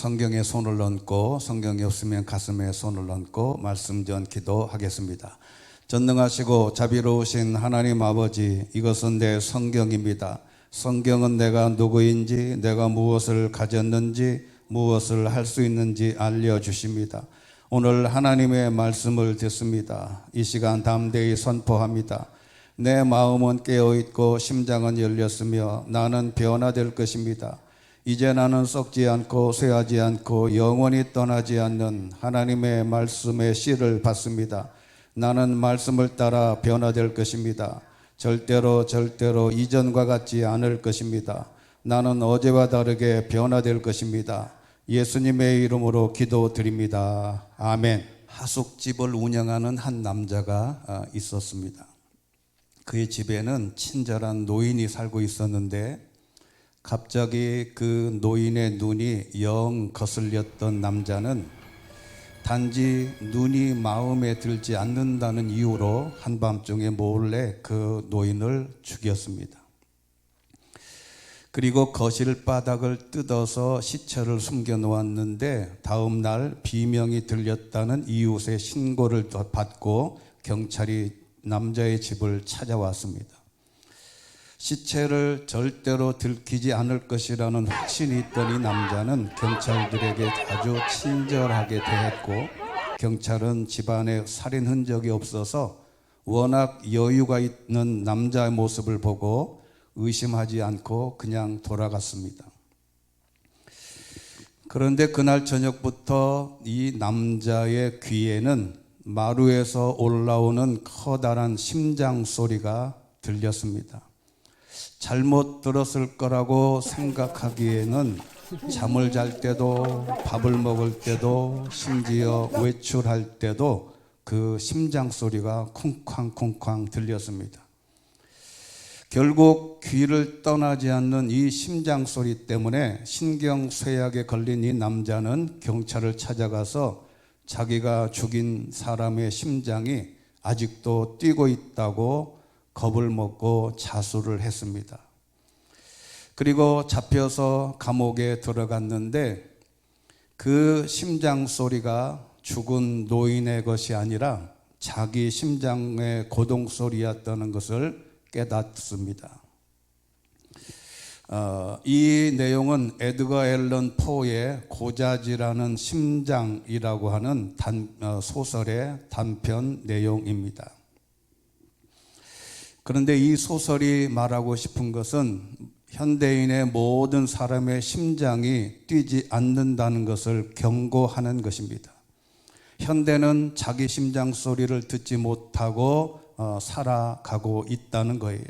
성경에 손을 얹고 성경이 없으면 가슴에 손을 얹고 말씀 전 기도하겠습니다. 전능하시고 자비로우신 하나님 아버지, 이것은 내 성경입니다. 성경은 내가 누구인지, 내가 무엇을 가졌는지, 무엇을 할 수 있는지 알려주십니다. 오늘 하나님의 말씀을 듣습니다. 이 시간 담대히 선포합니다. 내 마음은 깨어있고 심장은 열렸으며 나는 변화될 것입니다. 이제 나는 썩지 않고 쇠하지 않고 영원히 떠나지 않는 하나님의 말씀의 씨를 받습니다. 나는 말씀을 따라 변화될 것입니다. 절대로 이전과 같지 않을 것입니다. 나는 어제와 다르게 변화될 것입니다. 예수님의 이름으로 기도드립니다. 아멘. 하숙집을 운영하는 한 남자가 있었습니다. 그의 집에는 친절한 노인이 살고 있었는데 갑자기 그 노인의 눈이 영 거슬렸던 남자는 단지 눈이 마음에 들지 않는다는 이유로 한밤중에 몰래 그 노인을 죽였습니다. 그리고 거실 바닥을 뜯어서 시체를 숨겨 놓았는데 다음 날 비명이 들렸다는 이웃의 신고를 받고 경찰이 남자의 집을 찾아왔습니다. 시체를 절대로 들키지 않을 것이라는 확신이 있던 이 남자는 경찰들에게 아주 친절하게 대했고, 경찰은 집안에 살인 흔적이 없어서 워낙 여유가 있는 남자의 모습을 보고 의심하지 않고 그냥 돌아갔습니다. 그런데 그날 저녁부터 이 남자의 귀에는 마루에서 올라오는 커다란 심장 소리가 들렸습니다. 잘못 들었을 거라고 생각하기에는 잠을 잘 때도 밥을 먹을 때도 심지어 외출할 때도 그 심장 소리가 쿵쾅쿵쾅 들렸습니다. 결국 귀를 떠나지 않는 이 심장 소리 때문에 신경쇠약에 걸린 이 남자는 경찰을 찾아가서 자기가 죽인 사람의 심장이 아직도 뛰고 있다고 겁을 먹고 자수를 했습니다. 그리고 잡혀서 감옥에 들어갔는데 그 심장 소리가 죽은 노인의 것이 아니라 자기 심장의 고동 소리였다는 것을 깨닫습니다. 이 내용은 에드거 앨런 포의 고자질하는 심장이라고 하는 소설의 단편 내용입니다. 그런데 이 소설이 말하고 싶은 것은 현대인의 모든 사람의 심장이 뛰지 않는다는 것을 경고하는 것입니다. 현대는 자기 심장 소리를 듣지 못하고 살아가고 있다는 거예요.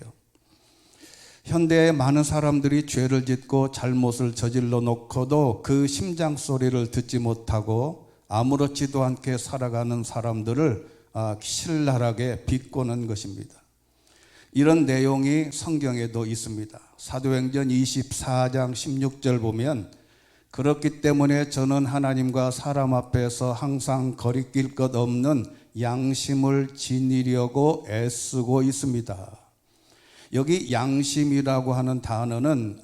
현대의 많은 사람들이 죄를 짓고 잘못을 저질러 놓고도 그 심장 소리를 듣지 못하고 아무렇지도 않게 살아가는 사람들을 신랄하게 비꼬는 것입니다. 이런 내용이 성경에도 있습니다. 사도행전 24장 16절 보면 그렇기 때문에 저는 하나님과 사람 앞에서 항상 거리낄 것 없는 양심을 지니려고 애쓰고 있습니다. 여기 양심이라고 하는 단어는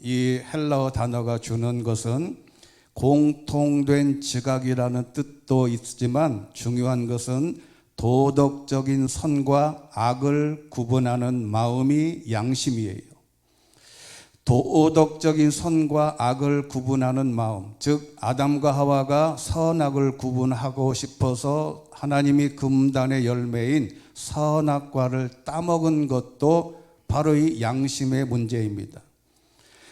이 헬라어 단어가 주는 것은 공통된 지각이라는 뜻도 있지만 중요한 것은 도덕적인 선과 악을 구분하는 마음이 양심이에요. 도덕적인 선과 악을 구분하는 마음, 즉 아담과 하와가 선악을 구분하고 싶어서 하나님이 금단의 열매인 선악과를 따먹은 것도 바로 이 양심의 문제입니다.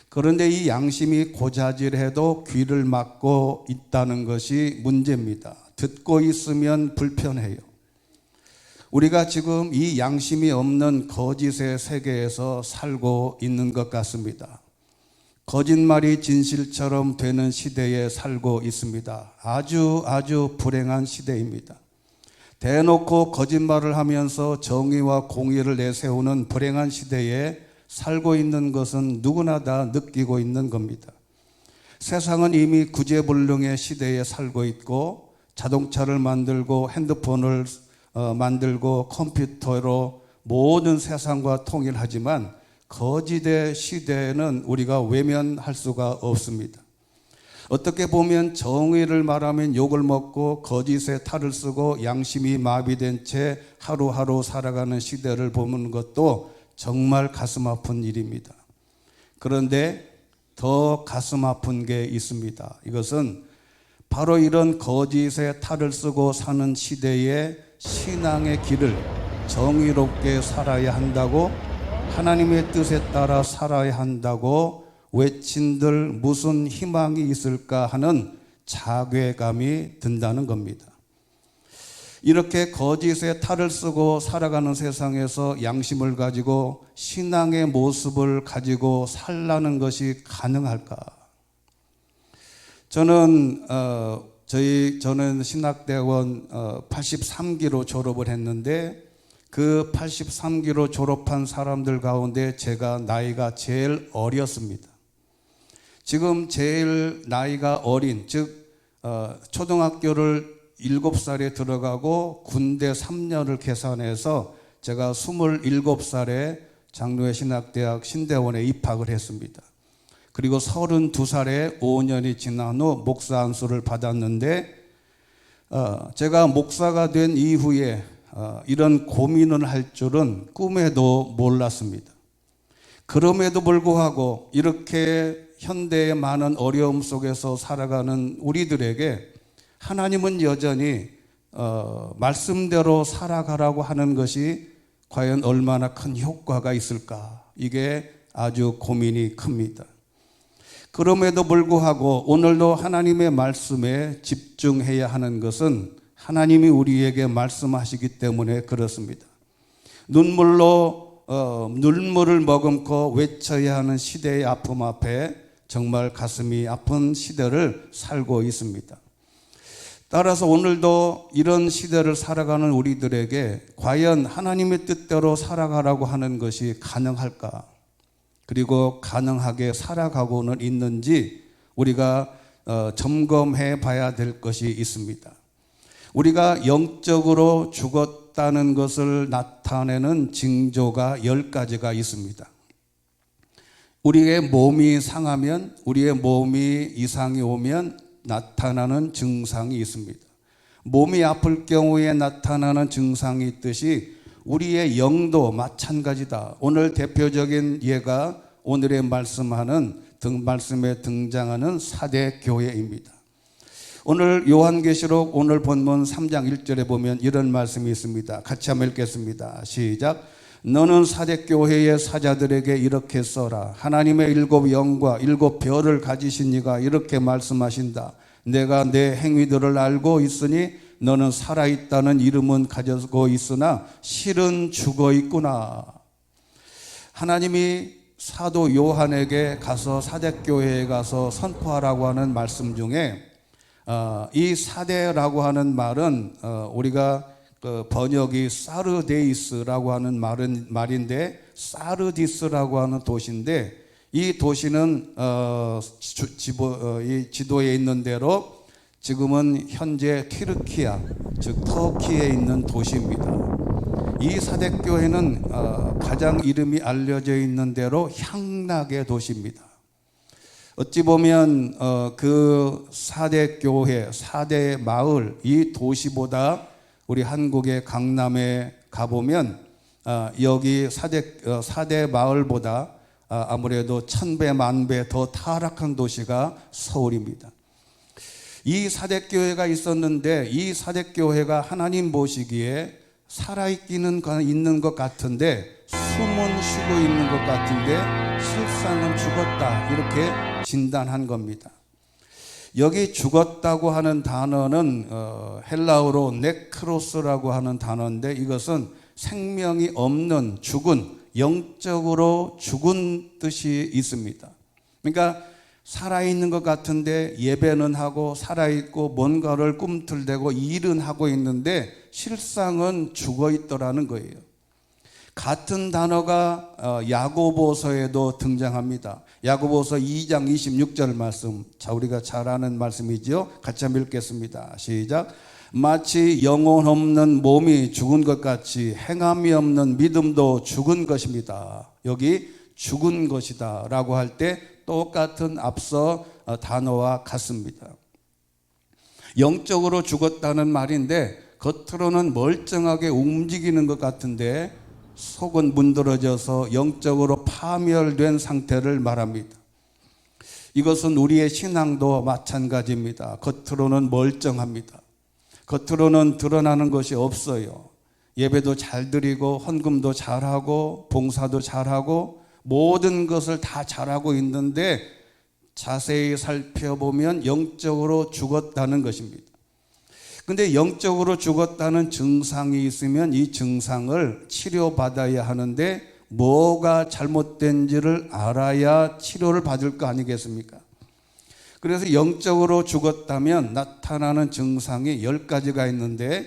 그런데 이 양심이 고자질해도 귀를 막고 있다는 것이 문제입니다. 듣고 있으면 불편해요. 우리가 지금 이 양심이 없는 거짓의 세계에서 살고 있는 것 같습니다. 거짓말이 진실처럼 되는 시대에 살고 있습니다. 아주 불행한 시대입니다. 대놓고 거짓말을 하면서 정의와 공의를 내세우는 불행한 시대에 살고 있는 것은 누구나 다 느끼고 있는 겁니다. 세상은 이미 구제불능의 시대에 살고 있고 자동차를 만들고 핸드폰을 만들고 컴퓨터로 모든 세상과 통일하지만 거짓의 시대에는 우리가 외면할 수가 없습니다. 어떻게 보면 정의를 말하면 욕을 먹고 거짓에 탈을 쓰고 양심이 마비된 채 하루하루 살아가는 시대를 보는 것도 정말 가슴 아픈 일입니다. 그런데 더 가슴 아픈 게 있습니다. 이것은 바로 이런 거짓에 탈을 쓰고 사는 시대에 신앙의 길을 정의롭게 살아야 한다고, 하나님의 뜻에 따라 살아야 한다고 외친들 무슨 희망이 있을까 하는 자괴감이 든다는 겁니다. 이렇게 거짓에 탈을 쓰고 살아가는 세상에서 양심을 가지고 신앙의 모습을 가지고 살라는 것이 가능할까? 저는 신학대원 83기로 졸업을 했는데, 그 83기로 졸업한 사람들 가운데 제가 나이가 제일 어렸습니다. 지금 제일 나이가 어린, 즉 초등학교를 7살에 들어가고 군대 3년을 계산해서 제가 27살에 장로회 신학대학 신대원에 입학을 했습니다. 그리고 32살에 5년이 지난 후 목사 안수를 받았는데, 제가 목사가 된 이후에 이런 고민을 할 줄은 꿈에도 몰랐습니다. 그럼에도 불구하고 이렇게 현대의 많은 어려움 속에서 살아가는 우리들에게 하나님은 여전히 말씀대로 살아가라고 하는 것이 과연 얼마나 큰 효과가 있을까? 이게 아주 고민이 큽니다. 그럼에도 불구하고 오늘도 하나님의 말씀에 집중해야 하는 것은 하나님이 우리에게 말씀하시기 때문에 그렇습니다. 눈물을 머금고 외쳐야 하는 시대의 아픔 앞에 정말 가슴이 아픈 시대를 살고 있습니다. 따라서 오늘도 이런 시대를 살아가는 우리들에게 과연 하나님의 뜻대로 살아가라고 하는 것이 가능할까? 그리고 가능하게 살아가고는 있는지 우리가 점검해 봐야 될 것이 있습니다. 우리가 영적으로 죽었다는 것을 나타내는 징조가 10가지가 있습니다. 우리의 몸이 상하면, 우리의 몸이 이상이 오면 나타나는 증상이 있습니다. 몸이 아플 경우에 나타나는 증상이 있듯이 우리의 영도 마찬가지다. 오늘 대표적인 예가 오늘의 말씀에 등장하는 사대 교회입니다. 오늘 요한계시록 오늘 본문 3장 1절에 보면 이런 말씀이 있습니다. 같이 한번 읽겠습니다. 시작. 너는 사대교회의 사자들에게 이렇게 써라. 하나님의 7 영과 7 별을 가지신 이가 이렇게 말씀하신다. 내가 내 행위들을 알고 있으니 너는 살아있다는 이름은 가지고 있으나 실은 죽어 있구나. 하나님이 사도 요한에게 가서 사대교회에 가서 선포하라고 하는 말씀 중에 이 사대라고 하는 말은 우리가 번역이 사르데이스라고 하는 말인데, 사르디스라고 하는 도시인데, 이 도시는 이 지도에 있는 대로 지금은 현재 튀르키야, 즉 터키에 있는 도시입니다. 이 사대교회는 가장 이름이 알려져 있는 대로 향락의 도시입니다. 어찌 보면 그 사대교회, 사대 마을, 이 도시보다 우리 한국의 강남에 가보면 여기 사대 마을보다 아무래도 1000배, 10,000배 더 타락한 도시가 서울입니다. 이 사대교회가 있었는데, 이 사대교회가 하나님 보시기에 살아있기는 있는 것 같은데, 숨은 쉬고 있는 것 같은데 실상은 죽었다, 이렇게 진단한 겁니다. 여기 죽었다고 하는 단어는 헬라어로 네크로스라고 하는 단어인데, 이것은 생명이 없는, 죽은, 영적으로 죽은 뜻이 있습니다. 그러니까 살아있는 것 같은데 예배는 하고 살아있고 뭔가를 꿈틀대고 일은 하고 있는데 실상은 죽어 있더라는 거예요. 같은 단어가 야고보서에도 등장합니다. 야고보서 2장 26절 말씀, 자 우리가 잘 아는 말씀이죠. 같이 한번 읽겠습니다. 시작. 마치 영혼 없는 몸이 죽은 것 같이 행함이 없는 믿음도 죽은 것입니다. 여기 죽은 것이다 라고 할 때 똑같은 앞서 단어와 같습니다. 영적으로 죽었다는 말인데 겉으로는 멀쩡하게 움직이는 것 같은데 속은 문드러져서 영적으로 파멸된 상태를 말합니다. 이것은 우리의 신앙도 마찬가지입니다. 겉으로는 멀쩡합니다. 겉으로는 드러나는 것이 없어요. 예배도 잘 드리고 헌금도 잘하고 봉사도 잘하고 모든 것을 다 잘하고 있는데 자세히 살펴보면 영적으로 죽었다는 것입니다. 근데 영적으로 죽었다는 증상이 있으면 이 증상을 치료받아야 하는데 뭐가 잘못된지를 알아야 치료를 받을 거 아니겠습니까? 그래서 영적으로 죽었다면 나타나는 증상이 10가지가 있는데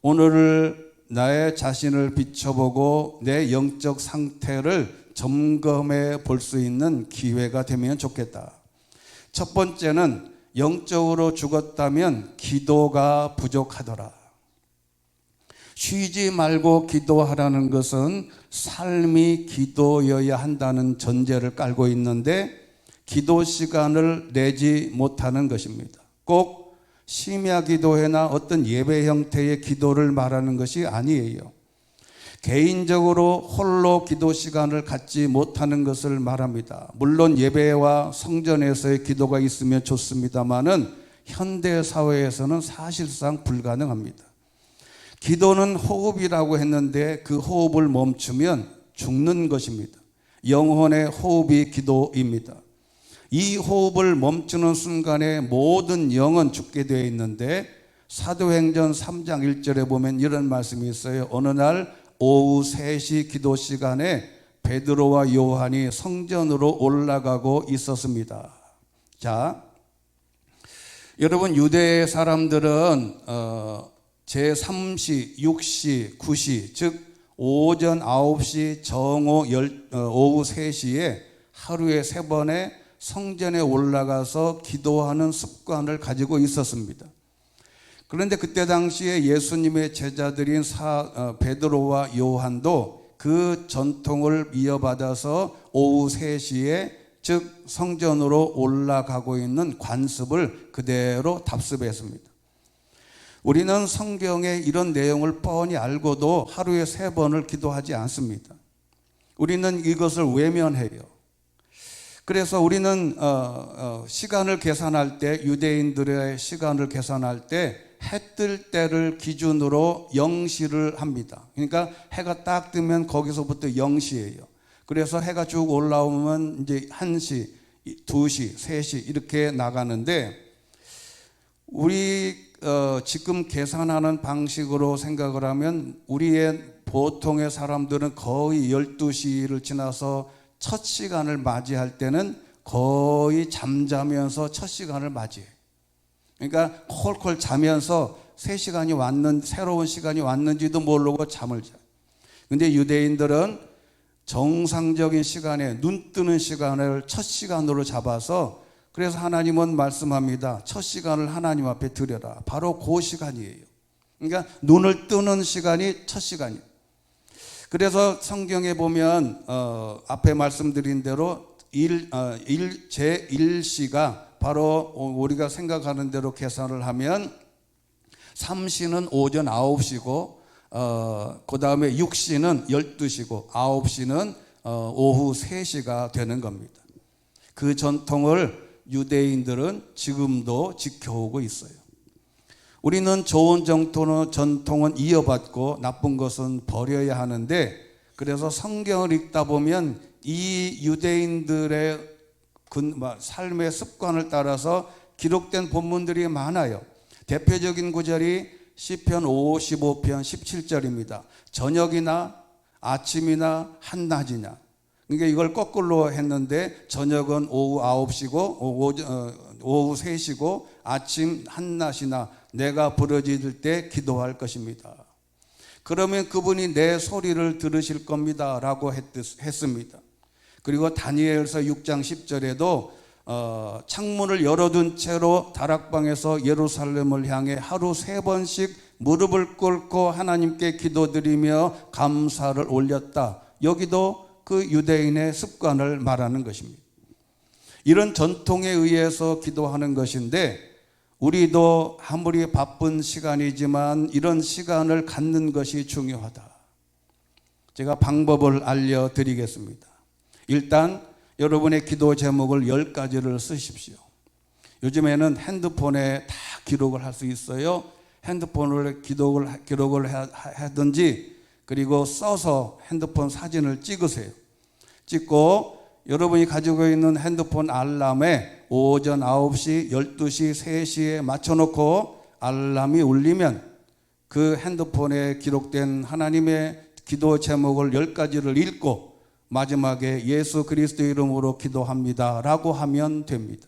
오늘 나의 자신을 비춰보고 내 영적 상태를 점검해 볼 수 있는 기회가 되면 좋겠다. 첫 번째는 영적으로 죽었다면 기도가 부족하더라. 쉬지 말고 기도하라는 것은 삶이 기도여야 한다는 전제를 깔고 있는데 기도 시간을 내지 못하는 것입니다. 꼭 심야 기도회나 어떤 예배 형태의 기도를 말하는 것이 아니에요. 개인적으로 홀로 기도 시간을 갖지 못하는 것을 말합니다. 물론 예배와 성전에서의 기도가 있으면 좋습니다만은 현대 사회에서는 사실상 불가능합니다. 기도는 호흡이라고 했는데 그 호흡을 멈추면 죽는 것입니다. 영혼의 호흡이 기도입니다. 이 호흡을 멈추는 순간에 모든 영은 죽게 되어 있는데 사도행전 3장 1절에 보면 이런 말씀이 있어요. 어느 날 오후 3시 기도 시간에 베드로와 요한이 성전으로 올라가고 있었습니다. 자, 여러분 유대 사람들은 제3시, 6시, 9시 즉 오전 9시, 정오 오후 3시에 하루에 3번의 성전에 올라가서 기도하는 습관을 가지고 있었습니다. 그런데 그때 당시에 예수님의 제자들인 베드로와 요한도 그 전통을 이어받아서 오후 3시에 즉 성전으로 올라가고 있는 관습을 그대로 답습했습니다. 우리는 성경에 이런 내용을 뻔히 알고도 하루에 3번을 기도하지 않습니다. 우리는 이것을 외면해요. 그래서 우리는 시간을 계산할 때 유대인들의 시간을 계산할 때 해 뜰 때를 기준으로 0시를 합니다. 그러니까 해가 딱 뜨면 거기서부터 0시예요. 그래서 해가 쭉 올라오면 이제 1시, 2시, 3시 이렇게 나가는데 우리 지금 계산하는 방식으로 생각을 하면 우리의 보통의 사람들은 거의 12시를 지나서 첫 시간을 맞이할 때는 거의 잠자면서 첫 시간을 맞이해요. 그러니까 콜콜 자면서 3시간이 새로운 시간이 왔는지도 모르고 잠을 자요. 근데 유대인들은 정상적인 시간에 눈 뜨는 시간을 첫 시간으로 잡아서 그래서 하나님은 말씀합니다. 첫 시간을 하나님 앞에 드려라. 바로 그 시간이에요. 그러니까 눈을 뜨는 시간이 첫 시간이에요. 그래서 성경에 보면 앞에 말씀드린 대로 제1시가 바로 우리가 생각하는 대로 계산을 하면 3시는 오전 9시고 그 다음에 6시는 12시고 9시는 오후 3시가 되는 겁니다. 그 전통을 유대인들은 지금도 지켜오고 있어요. 우리는 좋은 전통은 이어받고 나쁜 것은 버려야 하는데 그래서 성경을 읽다 보면 이 유대인들의 삶의 습관을 따라서 기록된 본문들이 많아요. 대표적인 구절이 시편 55편 17절입니다. 저녁이나 아침이나 한낮이냐. 그러니까 이걸 거꾸로 했는데 저녁은 오후 9시고 오후 3시고 아침 한낮이나 내가 부르짖을 때 기도할 것입니다. 그러면 그분이 내 소리를 들으실 겁니다 라고 했습니다. 그리고 다니엘서 6장 10절에도 창문을 열어둔 채로 다락방에서 예루살렘을 향해 하루 3번씩 무릎을 꿇고 하나님께 기도드리며 감사를 올렸다. 여기도 그 유대인의 습관을 말하는 것입니다. 이런 전통에 의해서 기도하는 것인데, 우리도 아무리 바쁜 시간이지만 이런 시간을 갖는 것이 중요하다. 제가 방법을 알려드리겠습니다. 일단 여러분의 기도 제목을 10가지를 쓰십시오. 요즘에는 핸드폰에 다 기록을 할 수 있어요. 핸드폰을 기록을 하든지, 그리고 써서 핸드폰 사진을 찍으세요. 찍고 여러분이 가지고 있는 핸드폰 알람에 오전 9시, 12시, 3시에 맞춰놓고 알람이 울리면 그 핸드폰에 기록된 하나님의 기도 제목을 10가지를 읽고 마지막에 예수 그리스도 이름으로 기도합니다 라고 하면 됩니다.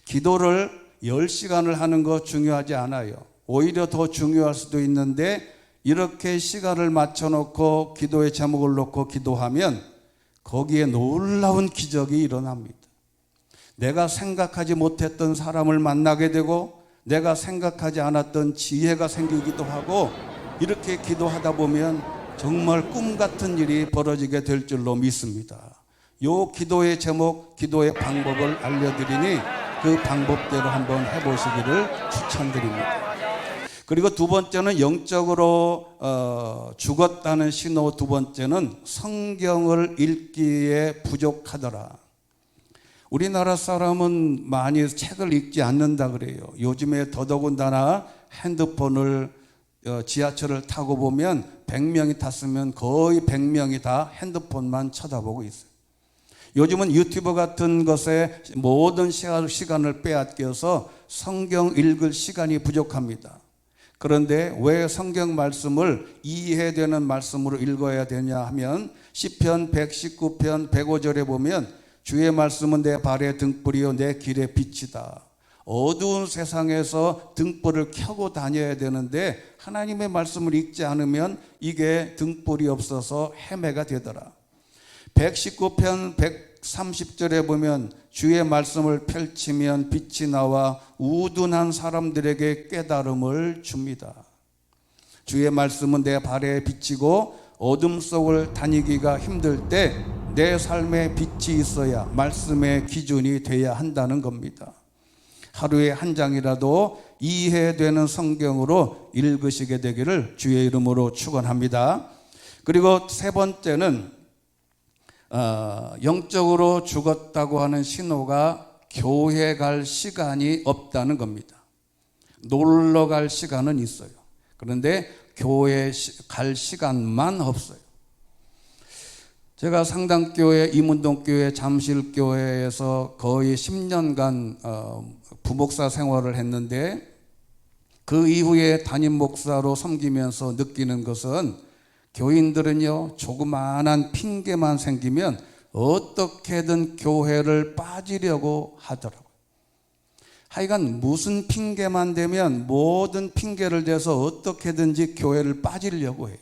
기도를 10시간을 하는 거 중요하지 않아요. 오히려 더 중요할 수도 있는데, 이렇게 시간을 맞춰놓고 기도의 제목을 놓고 기도하면 거기에 놀라운 기적이 일어납니다. 내가 생각하지 못했던 사람을 만나게 되고, 내가 생각하지 않았던 지혜가 생기기도 하고, 이렇게 기도하다 보면 정말 꿈 같은 일이 벌어지게 될 줄로 믿습니다. 요 기도의 제목, 기도의 방법을 알려드리니 그 방법대로 한번 해보시기를 추천드립니다. 그리고 두 번째는 영적으로 죽었다는 신호. 두 번째는 성경을 읽기에 부족하더라. 우리나라 사람은 많이 책을 읽지 않는다 그래요. 요즘에 더더군다나 핸드폰을 지하철을 타고 보면 100명이 탔으면 거의 100명이 다 핸드폰만 쳐다보고 있어요. 요즘은 유튜브 같은 것에 모든 시간을 빼앗겨서 성경 읽을 시간이 부족합니다. 그런데 왜 성경 말씀을 이해되는 말씀으로 읽어야 되냐 하면, 시편 119편 105절에 보면 주의 말씀은 내 발의 등불이요 내 길의 빛이다. 어두운 세상에서 등불을 켜고 다녀야 되는데 하나님의 말씀을 읽지 않으면 이게 등불이 없어서 헤매가 되더라. 119편 130절에 보면 주의 말씀을 펼치면 빛이 나와 우둔한 사람들에게 깨달음을 줍니다. 주의 말씀은 내 발에 빛이고 어둠 속을 다니기가 힘들 때 내 삶에 빛이 있어야 말씀의 기준이 돼야 한다는 겁니다. 하루에 한 장이라도 이해되는 성경으로 읽으시게 되기를 주의 이름으로 축원합니다. 그리고 세 번째는 영적으로 죽었다고 하는 신호가 교회 갈 시간이 없다는 겁니다. 놀러 갈 시간은 있어요. 그런데 교회 갈 시간만 없어요. 제가 상당교회, 이문동교회, 잠실교회에서 거의 10년간 부목사 생활을 했는데, 그 이후에 담임 목사로 섬기면서 느끼는 것은, 교인들은요 조그마한 핑계만 생기면 어떻게든 교회를 빠지려고 하더라고요. 하여간 무슨 핑계만 대면 모든 핑계를 대서 어떻게든지 교회를 빠지려고 해요.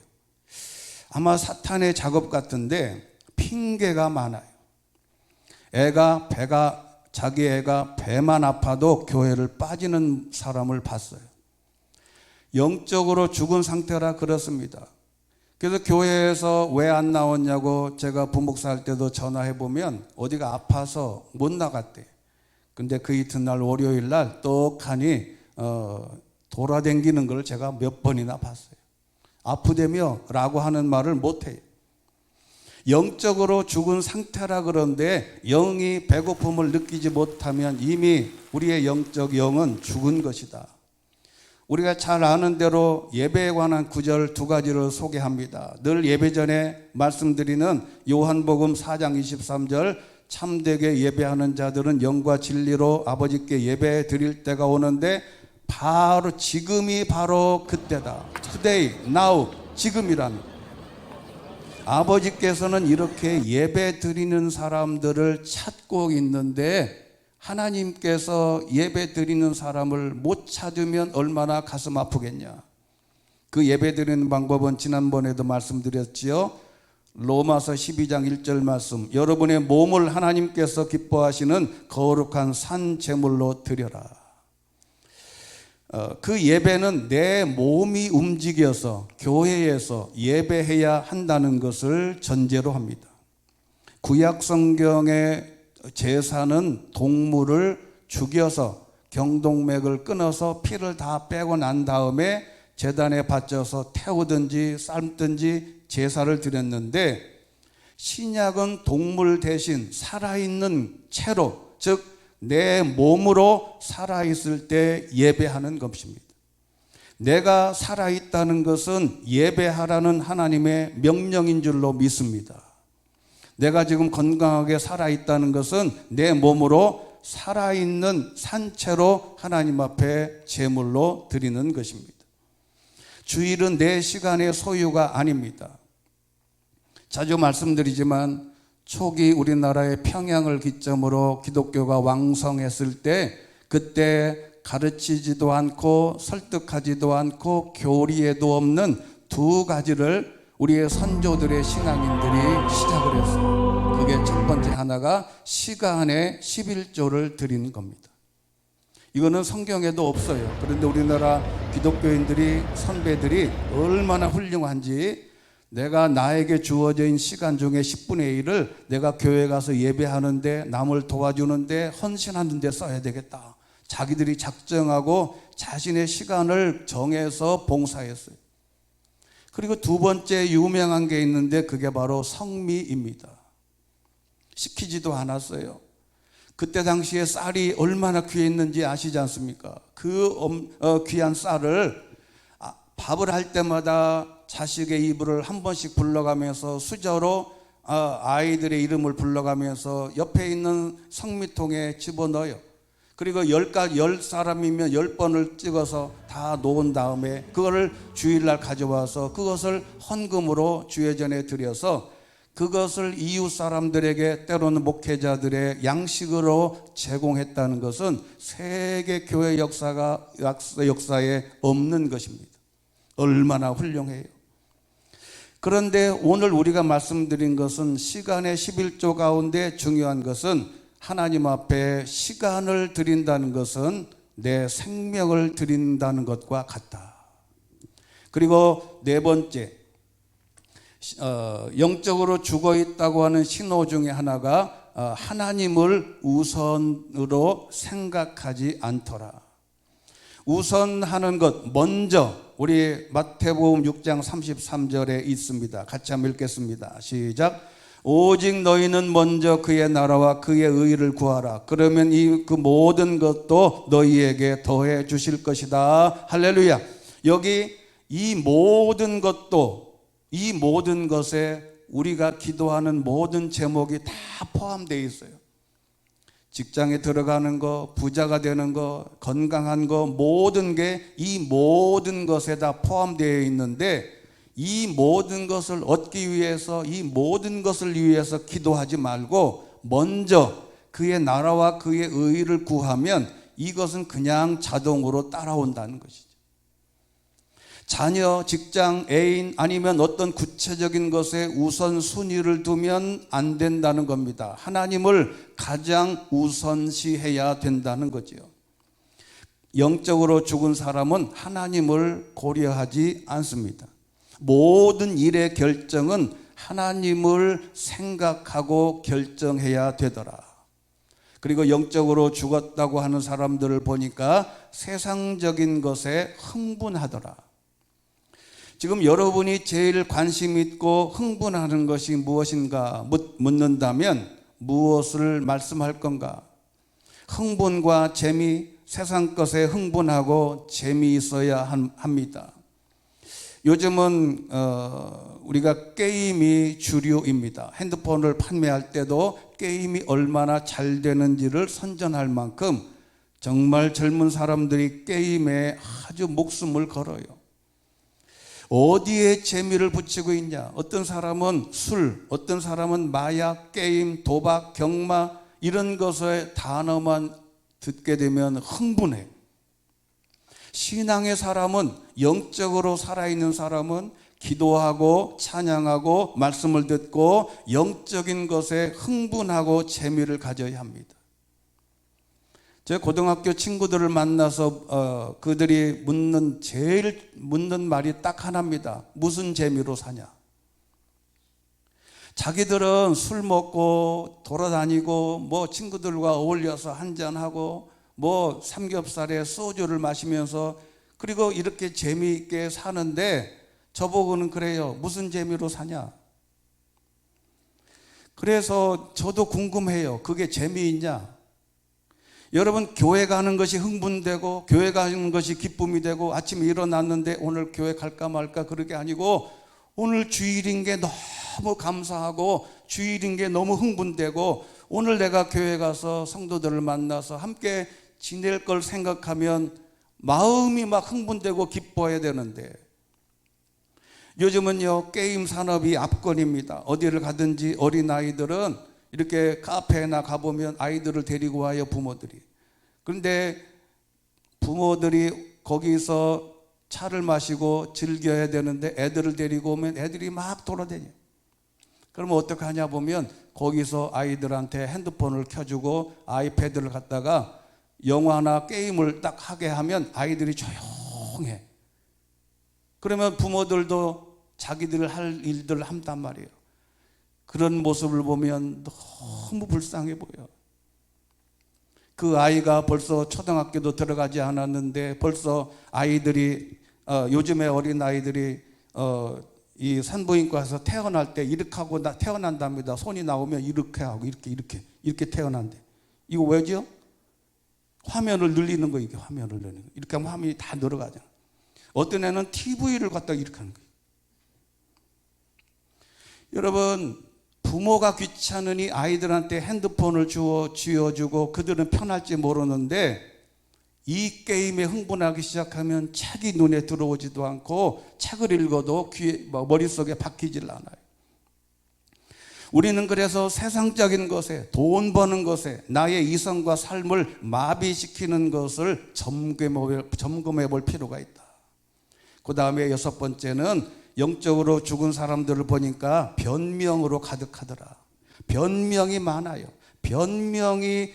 아마 사탄의 작업 같은데 핑계가 많아요. 자기 애가 배만 아파도 교회를 빠지는 사람을 봤어요. 영적으로 죽은 상태라 그렇습니다. 그래서 교회에서 왜 안 나왔냐고 제가 부목사 할 때도 전화해 보면 어디가 아파서 못 나갔대. 근데 그 이튿날 월요일 날 떡하니 돌아다니는 걸 제가 몇 번이나 봤어요. 아프다며 라고 하는 말을 못해요. 영적으로 죽은 상태라 그런데 영이 배고픔을 느끼지 못하면 이미 우리의 영적 영은 죽은 것이다. 우리가 잘 아는 대로 예배에 관한 구절 두 가지를 소개합니다. 늘 예배 전에 말씀드리는 요한복음 4장 23절, 참되게 예배하는 자들은 영과 진리로 아버지께 예배 드릴 때가 오는데 바로 지금이 바로 그때다. Today, now, 지금이란. 아버지께서는 이렇게 예배 드리는 사람들을 찾고 있는데 하나님께서 예배 드리는 사람을 못 찾으면 얼마나 가슴 아프겠냐. 그 예배 드리는 방법은 지난번에도 말씀드렸지요. 로마서 12장 1절 말씀, 여러분의 몸을 하나님께서 기뻐하시는 거룩한 산 제물로 드려라. 그 예배는 내 몸이 움직여서 교회에서 예배해야 한다는 것을 전제로 합니다. 구약 성경의 제사는 동물을 죽여서 경동맥을 끊어서 피를 다 빼고 난 다음에 제단에 바쳐서 태우든지 삶든지 제사를 드렸는데, 신약은 동물 대신 살아있는 채로, 즉 내 몸으로 살아있을 때 예배하는 것입니다. 내가 살아있다는 것은 예배하라는 하나님의 명령인 줄로 믿습니다. 내가 지금 건강하게 살아있다는 것은 내 몸으로 살아있는 산채로 하나님 앞에 제물로 드리는 것입니다. 주일은 내 시간의 소유가 아닙니다. 자주 말씀드리지만 초기 우리나라의 평양을 기점으로 기독교가 왕성했을 때, 그때 가르치지도 않고 설득하지도 않고 교리에도 없는 두 가지를 우리의 선조들의 신앙인들이 시작을 했어요. 그게 첫 번째 하나가 시간에 11조를 드리는 겁니다. 이거는 성경에도 없어요. 그런데 우리나라 기독교인들이, 선배들이 얼마나 훌륭한지, 내가 나에게 주어진 시간 중에 10분의 1을 내가 교회 가서 예배하는데, 남을 도와주는데, 헌신하는 데 써야 되겠다. 자기들이 작정하고 자신의 시간을 정해서 봉사했어요. 그리고 두 번째 유명한 게 있는데, 그게 바로 성미입니다. 시키지도 않았어요. 그때 당시에 쌀이 얼마나 귀했는지 아시지 않습니까? 그 귀한 쌀을 밥을 할 때마다 자식의 이불을 한 번씩 불러가면서 수저로 아이들의 이름을 불러가면서 옆에 있는 성미통에 집어넣어요. 그리고 10사람이면 10번을 찍어서 다 놓은 다음에 그거를 주일날 가져와서 그것을 헌금으로 주회전에 드려서 그것을 이웃 사람들에게, 때로는 목회자들의 양식으로 제공했다는 것은 세계 교회 역사에 없는 것입니다. 얼마나 훌륭해요. 그런데 오늘 우리가 말씀드린 것은 시간의 11조 가운데 중요한 것은, 하나님 앞에 시간을 드린다는 것은 내 생명을 드린다는 것과 같다. 그리고 네 번째, 영적으로 죽어 있다고 하는 신호 중에 하나가 하나님을 우선으로 생각하지 않더라. 우선하는 것, 먼저, 우리 마태복음 6장 33절에 있습니다. 같이 한번 읽겠습니다. 시작. 오직 너희는 먼저 그의 나라와 그의 의를 구하라. 그러면 그 모든 것도 너희에게 더해 주실 것이다. 할렐루야. 여기 이 모든 것도, 이 모든 것에 우리가 기도하는 모든 제목이 다 포함되어 있어요. 직장에 들어가는 거, 부자가 되는 거, 건강한 거, 모든 게 이 모든 것에 다 포함되어 있는데, 이 모든 것을 얻기 위해서, 이 모든 것을 위해서 기도하지 말고 먼저 그의 나라와 그의 의를 구하면 이것은 그냥 자동으로 따라온다는 것이죠. 자녀, 직장, 애인, 아니면 어떤 구체적인 것에 우선순위를 두면 안 된다는 겁니다. 하나님을 가장 우선시해야 된다는 거죠. 영적으로 죽은 사람은 하나님을 고려하지 않습니다. 모든 일의 결정은 하나님을 생각하고 결정해야 되더라. 그리고 영적으로 죽었다고 하는 사람들을 보니까 세상적인 것에 흥분하더라. 지금 여러분이 제일 관심 있고 흥분하는 것이 무엇인가 묻는다면 무엇을 말씀할 건가? 흥분과 재미, 세상 것에 흥분하고 재미있어야 합니다. 요즘은 우리가 게임이 주류입니다. 핸드폰을 판매할 때도 게임이 얼마나 잘 되는지를 선전할 만큼 정말 젊은 사람들이 게임에 아주 목숨을 걸어요. 어디에 재미를 붙이고 있냐? 어떤 사람은 술, 어떤 사람은 마약, 게임, 도박, 경마, 이런 것의 단어만 듣게 되면 흥분해. 신앙의 사람은, 영적으로 살아있는 사람은 기도하고 찬양하고 말씀을 듣고 영적인 것에 흥분하고 재미를 가져야 합니다. 제 고등학교 친구들을 만나서 그들이 제일 묻는 말이 딱 하나입니다. 무슨 재미로 사냐? 자기들은 술 먹고 돌아다니고 뭐 친구들과 어울려서 한잔하고 뭐 삼겹살에 소주를 마시면서 그리고 이렇게 재미있게 사는데 저보고는 그래요. 무슨 재미로 사냐? 그래서 저도 궁금해요. 그게 재미있냐? 여러분, 교회 가는 것이 흥분되고 교회 가는 것이 기쁨이 되고 아침에 일어났는데 오늘 교회 갈까 말까 그게 아니고 오늘 주일인 게 너무 감사하고 주일인 게 너무 흥분되고 오늘 내가 교회 가서 성도들을 만나서 함께 지낼 걸 생각하면 마음이 막 흥분되고 기뻐해야 되는데 요즘은요 게임 산업이 압권입니다. 어디를 가든지 어린아이들은 이렇게 카페나 가보면 아이들을 데리고 와요, 부모들이. 그런데 부모들이 거기서 차를 마시고 즐겨야 되는데 애들을 데리고 오면 애들이 막 돌아다녀요. 그러면 어떻게 하냐 보면 거기서 아이들한테 핸드폰을 켜주고 아이패드를 갖다가 영화나 게임을 딱 하게 하면 아이들이 조용해. 그러면 부모들도 자기들 할 일들을 한단 말이에요. 그런 모습을 보면 너무 불쌍해 보여. 그 아이가 벌써 초등학교도 들어가지 않았는데 벌써 아이들이 요즘에 어린 아이들이 이 산부인과에서 태어날 때 이렇게 하고 태어난답니다. 손이 나오면 이렇게 하고 이렇게 태어난대. 이거 왜죠? 화면을 늘리는 거. 이게 화면을 늘리는 거. 이렇게 하면 화면이 다 늘어가잖아. 어떤 애는 TV를 갖다 이렇게 하는 거예요. 여러분, 부모가 귀찮으니 아이들한테 핸드폰을 쥐어주고 그들은 편할지 모르는데 이 게임에 흥분하기 시작하면 책이 눈에 들어오지도 않고 책을 읽어도 머릿속에 박히질 않아요. 우리는 그래서 세상적인 것에, 돈 버는 것에 나의 이성과 삶을 마비시키는 것을 점검해 볼 필요가 있다. 그 다음에 6번째는 영적으로 죽은 사람들을 보니까 변명으로 가득하더라. 변명이 많아요. 변명이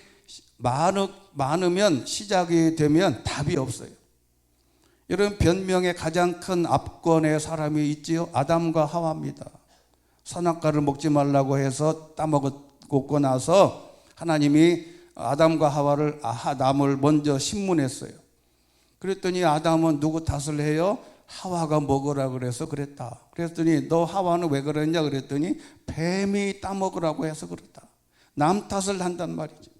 많으면 시작이 되면 답이 없어요. 여러분, 변명의 가장 큰 압권의 사람이 있지요. 아담과 하와입니다. 선악과를 먹지 말라고 해서 따먹고 나서 하나님이 아담과 하와를 아담을 먼저 신문했어요. 그랬더니 아담은 누구 탓을 해요? 하와가 먹으라 그래서 그랬다. 그랬더니 너 하와는 왜 그랬냐 그랬더니 뱀이 따먹으라고 해서 그랬다. 남 탓을 한단 말이죠.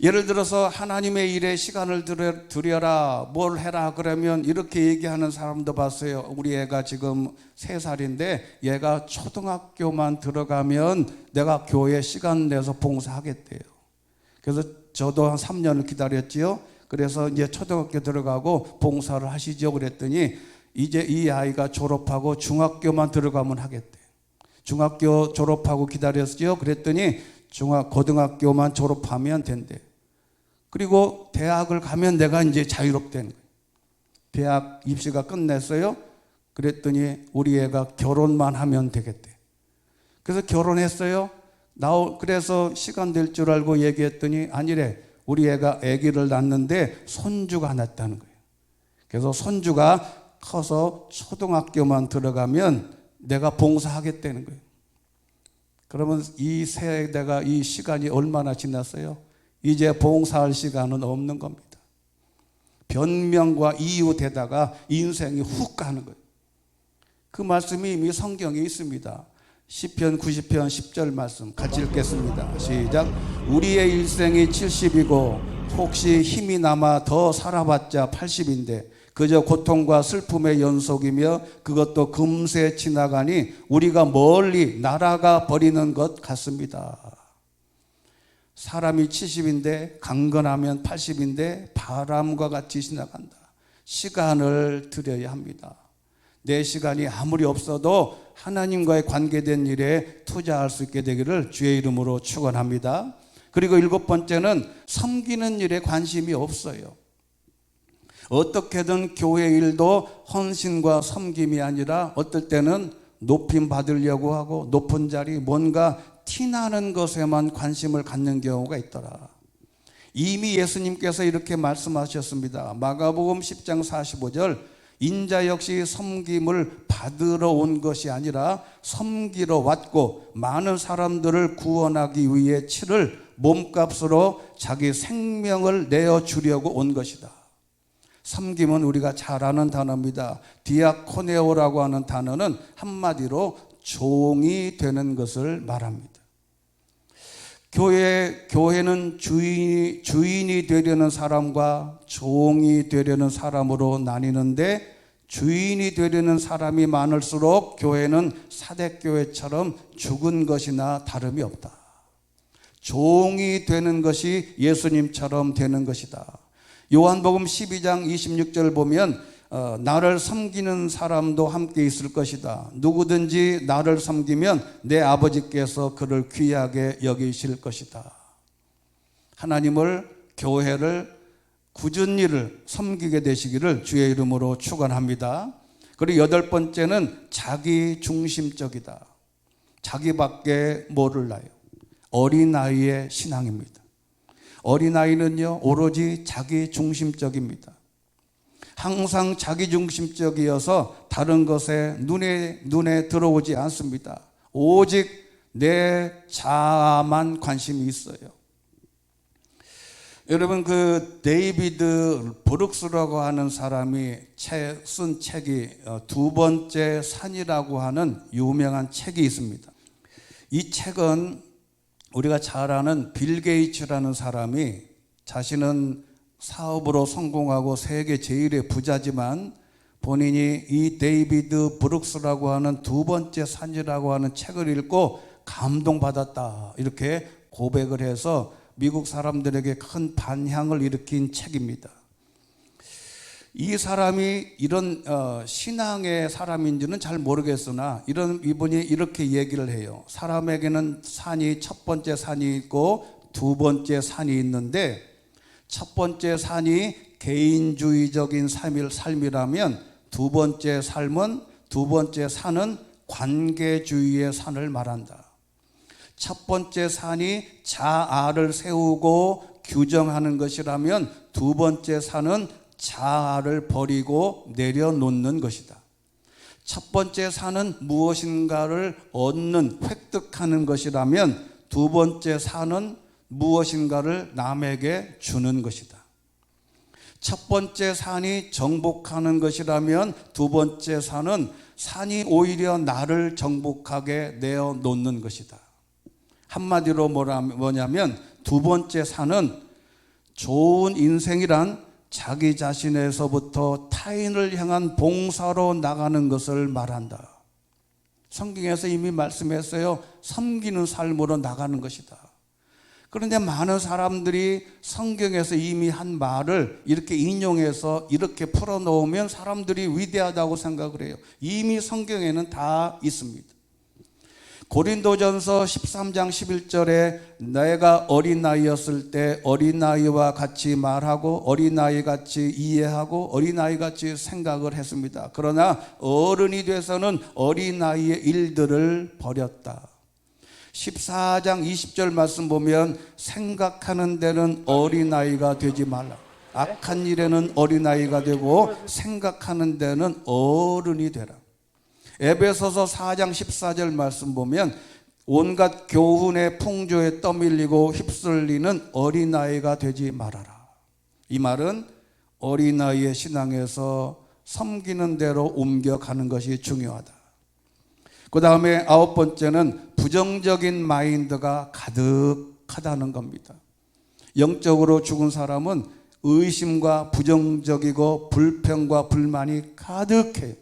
예를 들어서 하나님의 일에 시간을 들여라, 뭘 해라 그러면 이렇게 얘기하는 사람도 봤어요. 우리 애가 지금 3살인데 얘가 초등학교만 들어가면 내가 교회 시간 내서 봉사하겠대요. 그래서 저도 한 3년을 기다렸지요. 그래서 이제 초등학교 들어가고 봉사를 하시죠 그랬더니 이제 이 아이가 졸업하고 중학교만 들어가면 하겠대. 중학교 졸업하고 기다렸죠. 그랬더니 고등학교만 졸업하면 된대. 그리고 대학을 가면 내가 이제 자유롭다는 거예요. 대학 입시가 끝냈어요. 그랬더니 우리 애가 결혼만 하면 되겠대. 그래서 결혼했어요. 그래서 시간 될 줄 알고 얘기했더니 아니래. 우리 애가 아기를 낳는데 손주가 났다는 거예요. 그래서 손주가 커서 초등학교만 들어가면 내가 봉사하겠다는 거예요. 그러면 이 세대가 이 시간이 얼마나 지났어요? 이제 봉사할 시간은 없는 겁니다. 변명과 이유 대다가 인생이 훅 가는 거예요. 그 말씀이 이미 성경에 있습니다. 시편 90편 10절 말씀 같이 읽겠습니다. 시작. 우리의 일생이 70이고 혹시 힘이 남아 더 살아봤자 80인데 그저 고통과 슬픔의 연속이며 그것도 금세 지나가니 우리가 멀리 날아가 버리는 것 같습니다. 사람이 70인데 강건하면 80인데 바람과 같이 지나간다. 시간을 들여야 합니다. 내 시간이 아무리 없어도 하나님과의 관계된 일에 투자할 수 있게 되기를 주의 이름으로 축원합니다. 그리고 7번째는 섬기는 일에 관심이 없어요. 어떻게든 교회 일도 헌신과 섬김이 아니라 어떨 때는 높임 받으려고 하고 높은 자리 뭔가 티나는 것에만 관심을 갖는 경우가 있더라. 이미 예수님께서 이렇게 말씀하셨습니다. 마가복음 10장 45절 인자 역시 섬김을 받으러 온 것이 아니라 섬기러 왔고 많은 사람들을 구원하기 위해 치를 몸값으로 자기 생명을 내어주려고 온 것이다. 섬김은 우리가 잘 아는 단어입니다. 디아코네오라고 하는 단어는 한마디로 종이 되는 것을 말합니다. 교회는 주인이 되려는 사람과 종이 되려는 사람으로 나뉘는데, 주인이 되려는 사람이 많을수록 교회는 사대교회처럼 죽은 것이나 다름이 없다. 종이 되는 것이 예수님처럼 되는 것이다. 요한복음 12장 26절 보면 나를 섬기는 사람도 함께 있을 것이다. 누구든지 나를 섬기면 내 아버지께서 그를 귀하게 여기실 것이다. 하나님을, 교회를, 굳은 일을 섬기게 되시기를 주의 이름으로 축원합니다. 그리고 여덟 번째는 자기 중심적이다. 자기밖에 모를라요. 어린아이의 신앙입니다. 어린아이는요, 오로지 자기 중심적입니다. 항상 자기 중심적이어서 다른 것에 눈에 들어오지 않습니다. 오직 내 자아만 관심이 있어요. 여러분, 그 데이비드 브룩스라고 하는 사람이 쓴 책이 두 번째 산이라고 하는 유명한 책이 있습니다. 이 책은 우리가 잘 아는 빌 게이츠라는 사람이 자신은 사업으로 성공하고 세계 제일의 부자지만 본인이 이 데이비드 브룩스라고 하는 두 번째 산이라고 하는 책을 읽고 감동받았다, 이렇게 고백을 해서 미국 사람들에게 큰 반향을 일으킨 책입니다. 이 사람이 이런 신앙의 사람인지는 잘 모르겠으나 이분이 이렇게 얘기를 해요. 사람에게는 산이, 첫 번째 산이 있고 두 번째 산이 있는데, 첫 번째 산이 개인주의적인 삶이라면 두 번째 산은 관계주의의 산을 말한다. 첫 번째 산이 자아를 세우고 규정하는 것이라면 두 번째 산은 자아를 버리고 내려놓는 것이다. 첫 번째 산은 무엇인가를 얻는, 획득하는 것이라면 두 번째 산은 무엇인가를 남에게 주는 것이다. 첫 번째 산이 정복하는 것이라면 두 번째 산이 오히려 나를 정복하게 내어놓는 것이다. 한마디로 뭐냐면 두 번째 산은 좋은 인생이란 자기 자신에서부터 타인을 향한 봉사로 나가는 것을 말한다. 성경에서 이미 말씀했어요. 섬기는 삶으로 나가는 것이다. 그런데 많은 사람들이 성경에서 이미 한 말을 이렇게 인용해서 이렇게 풀어놓으면 사람들이 위대하다고 생각을 해요. 이미 성경에는 다 있습니다. 고린도전서 13장 11절에 내가 어린아이였을 때 어린아이와 같이 말하고 어린아이같이 이해하고 어린아이같이 생각을 했습니다. 그러나 어른이 돼서는 어린아이의 일들을 버렸다. 14장 20절 말씀 보면 생각하는 데는 어린아이가 되지 말라. 악한 일에는 어린아이가 되고 생각하는 데는 어른이 되라. 에베소서 4장 14절 말씀 보면 온갖 교훈의 풍조에 떠밀리고 휩쓸리는 어린아이가 되지 말아라. 이 말은 어린아이의 신앙에서 섬기는 대로 옮겨가는 것이 중요하다. 그 다음에 아홉 번째는 부정적인 마인드가 가득하다는 겁니다. 영적으로 죽은 사람은 의심과 부정적이고 불평과 불만이 가득해요.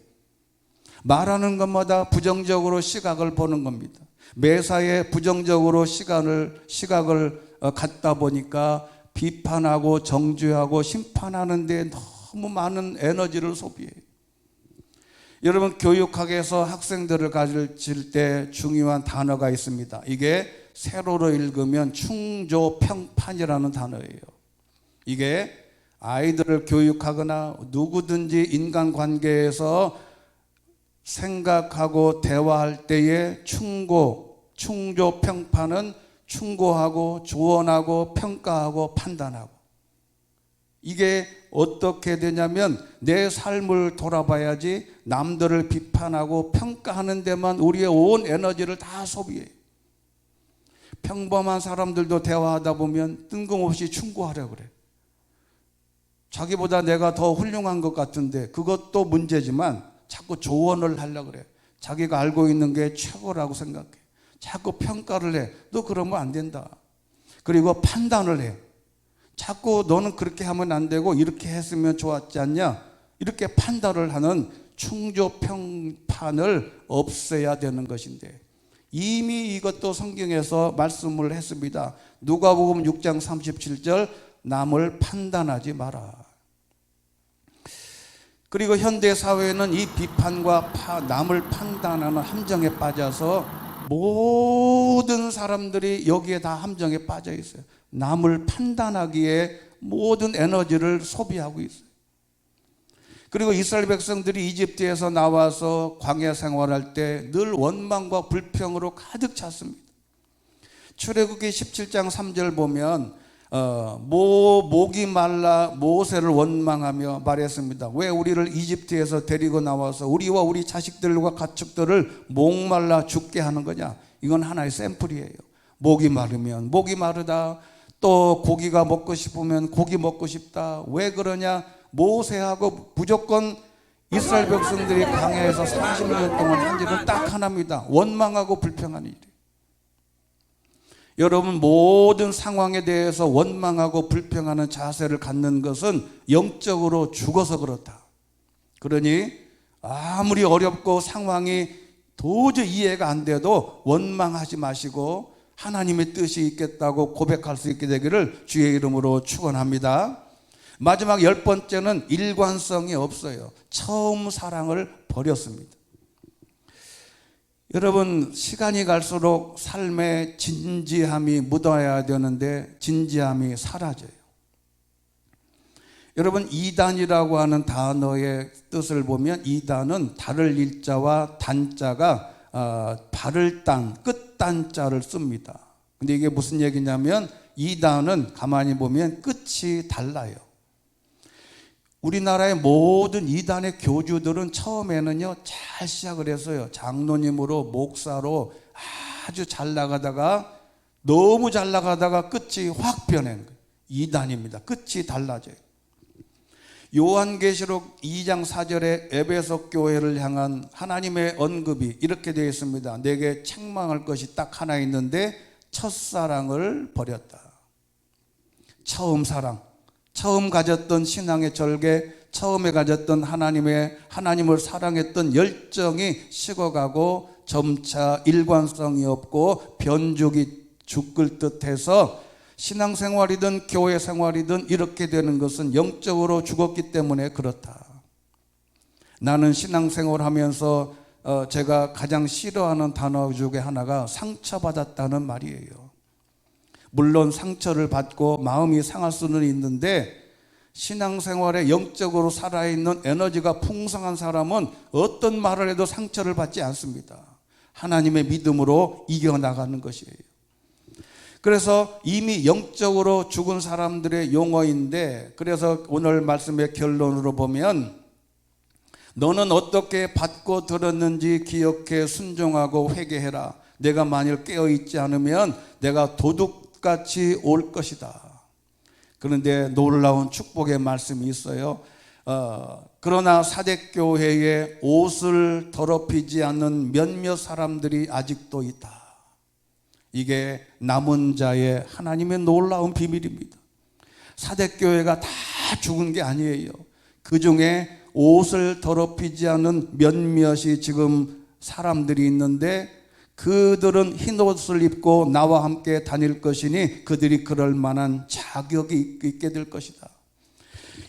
말하는 것마다 부정적으로 시각을 보는 겁니다. 매사에 부정적으로 시각을 갖다 보니까 비판하고 정죄하고 심판하는 데 너무 많은 에너지를 소비해요. 여러분, 교육학에서 학생들을 가르칠 때 중요한 단어가 있습니다. 이게 세로로 읽으면 충조평판이라는 단어예요. 이게 아이들을 교육하거나 누구든지 인간관계에서 생각하고 대화할 때의 충조평판은 충고하고 조언하고 평가하고 판단하고, 이게 어떻게 되냐면 내 삶을 돌아봐야지 남들을 비판하고 평가하는 데만 우리의 온 에너지를 다 소비해요. 평범한 사람들도 대화하다 보면 뜬금없이 충고하려고 그래. 자기보다 내가 더 훌륭한 것 같은데 그것도 문제지만 자꾸 조언을 하려고 그래. 자기가 알고 있는 게 최고라고 생각해. 자꾸 평가를 해. 너 그러면 안 된다. 그리고 판단을 해. 자꾸 너는 그렇게 하면 안 되고 이렇게 했으면 좋았지 않냐. 이렇게 판단을 하는 충조평판을 없애야 되는 것인데 이미 이것도 성경에서 말씀을 했습니다. 누가복음 6장 37절 남을 판단하지 마라. 그리고 현대 사회는 이 비판과 남을 판단하는 함정에 빠져서 모든 사람들이 여기에 다 함정에 빠져 있어요. 남을 판단하기에 모든 에너지를 소비하고 있어요. 그리고 이스라엘 백성들이 이집트에서 나와서 광야 생활할 때 늘 원망과 불평으로 가득 찼습니다. 출애굽기 17장 3절 보면 목이 말라 모세를 원망하며 말했습니다. 왜 우리를 이집트에서 데리고 나와서 우리와 우리 자식들과 가축들을 목말라 죽게 하는 거냐. 이건 하나의 샘플이에요. 목이 마르면 목이 마르다. 또 고기가 먹고 싶으면 고기 먹고 싶다. 왜 그러냐. 모세하고 무조건 이스라엘 백성들이 광야에서 40년 동안 한 일은 딱 하나입니다. 원망하고 불평하는 일이에요. 여러분 모든 상황에 대해서 원망하고 불평하는 자세를 갖는 것은 영적으로 죽어서 그렇다. 그러니 아무리 어렵고 상황이 도저히 이해가 안 돼도 원망하지 마시고 하나님의 뜻이 있겠다고 고백할 수 있게 되기를 주의 이름으로 축원합니다. 마지막 10번째는 일관성이 없어요. 처음 사랑을 버렸습니다. 여러분 시간이 갈수록 삶에 진지함이 묻어야 되는데 진지함이 사라져요. 여러분 이단이라고 하는 단어의 뜻을 보면 이단은 다를 일자와 단자가 바를 단, 끝단자를 씁니다. 근데 이게 무슨 얘기냐면 이단은 가만히 보면 끝이 달라요. 우리나라의 모든 이단의 교주들은 처음에는요 잘 시작을 했어요. 장로님으로 목사로 아주 잘 나가다가 너무 잘 나가다가 끝이 확 변한 거예요. 이단입니다. 끝이 달라져요. 요한계시록 2장 4절에 에베소 교회를 향한 하나님의 언급이 이렇게 되어 있습니다. 내게 책망할 것이 딱 하나 있는데 첫사랑을 버렸다. 처음 사랑, 처음 가졌던 신앙의 절개, 처음에 가졌던 하나님을 사랑했던 열정이 식어가고 점차 일관성이 없고 변죽이 죽을 듯해서 신앙생활이든 교회 생활이든 이렇게 되는 것은 영적으로 죽었기 때문에 그렇다. 나는 신앙생활하면서 제가 가장 싫어하는 단어 중에 하나가 상처받았다는 말이에요. 물론 상처를 받고 마음이 상할 수는 있는데 신앙생활에 영적으로 살아있는 에너지가 풍성한 사람은 어떤 말을 해도 상처를 받지 않습니다. 하나님의 믿음으로 이겨나가는 것이에요. 그래서 이미 영적으로 죽은 사람들의 용어인데 그래서 오늘 말씀의 결론으로 보면 너는 어떻게 받고 들었는지 기억해 순종하고 회개해라. 내가 만일 깨어있지 않으면 내가 도둑같이 올 것이다. 그런데 놀라운 축복의 말씀이 있어요. 그러나 사대교회에 옷을 더럽히지 않는 몇몇 사람들이 아직도 있다. 이게 남은 자의 하나님의 놀라운 비밀입니다. 사대교회가 다 죽은 게 아니에요. 그 중에 옷을 더럽히지 않은 몇몇이 지금 사람들이 있는데 그들은 흰 옷을 입고 나와 함께 다닐 것이니 그들이 그럴 만한 자격이 있게 될 것이다.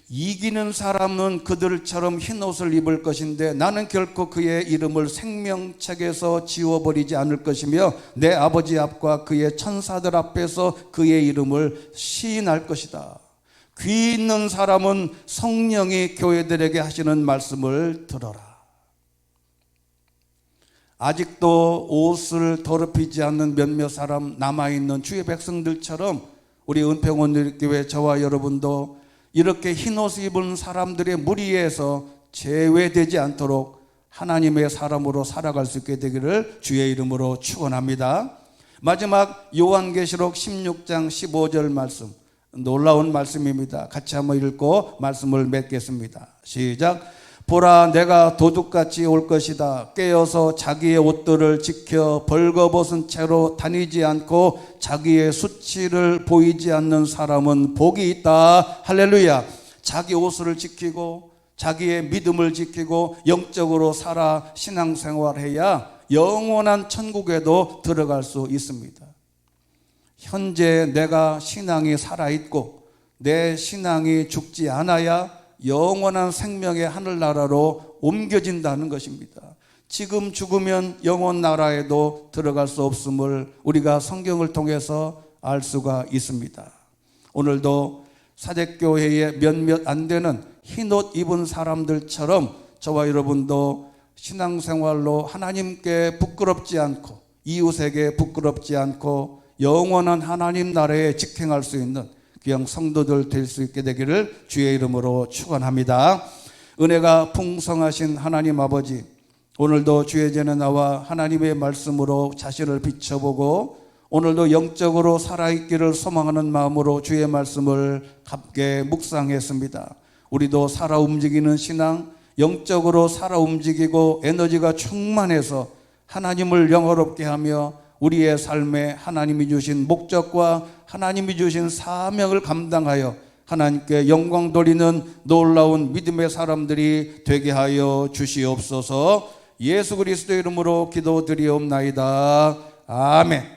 이기는 사람은 그들처럼 흰 옷을 입을 것인데 나는 결코 그의 이름을 생명책에서 지워버리지 않을 것이며 내 아버지 앞과 그의 천사들 앞에서 그의 이름을 시인할 것이다. 귀 있는 사람은 성령이 교회들에게 하시는 말씀을 들어라. 아직도 옷을 더럽히지 않는 몇몇 사람 남아있는 주의 백성들처럼 우리 은평원교회 저와 여러분도 이렇게 흰옷을 입은 사람들의 무리에서 제외되지 않도록 하나님의 사람으로 살아갈 수 있게 되기를 주의 이름으로 축원합니다. 마지막 요한계시록 16장 15절 말씀, 놀라운 말씀입니다. 같이 한번 읽고 말씀을 맺겠습니다. 시작. 보라, 내가 도둑같이 올 것이다. 깨어서 자기의 옷들을 지켜 벌거벗은 채로 다니지 않고 자기의 수치를 보이지 않는 사람은 복이 있다. 할렐루야. 자기 옷을 지키고 자기의 믿음을 지키고 영적으로 살아 신앙생활해야 영원한 천국에도 들어갈 수 있습니다. 현재 내가 신앙이 살아있고 내 신앙이 죽지 않아야 영원한 생명의 하늘나라로 옮겨진다는 것입니다. 지금 죽으면 영원 나라에도 들어갈 수 없음을 우리가 성경을 통해서 알 수가 있습니다. 오늘도 사대교회에 몇몇 안 되는 흰옷 입은 사람들처럼 저와 여러분도 신앙생활로 하나님께 부끄럽지 않고 이웃에게 부끄럽지 않고 영원한 하나님 나라에 직행할 수 있는 귀한 성도들 될 수 있게 되기를 주의 이름으로 축원합니다. 은혜가 풍성하신 하나님 아버지, 오늘도 주의 전에 나와 하나님의 말씀으로 자신을 비춰보고 오늘도 영적으로 살아있기를 소망하는 마음으로 주의 말씀을 함께 묵상했습니다. 우리도 살아 움직이는 신앙, 영적으로 살아 움직이고 에너지가 충만해서 하나님을 영화롭게 하며 우리의 삶에 하나님이 주신 목적과 하나님이 주신 사명을 감당하여 하나님께 영광 돌리는 놀라운 믿음의 사람들이 되게 하여 주시옵소서. 예수 그리스도의 이름으로 기도드리옵나이다. 아멘.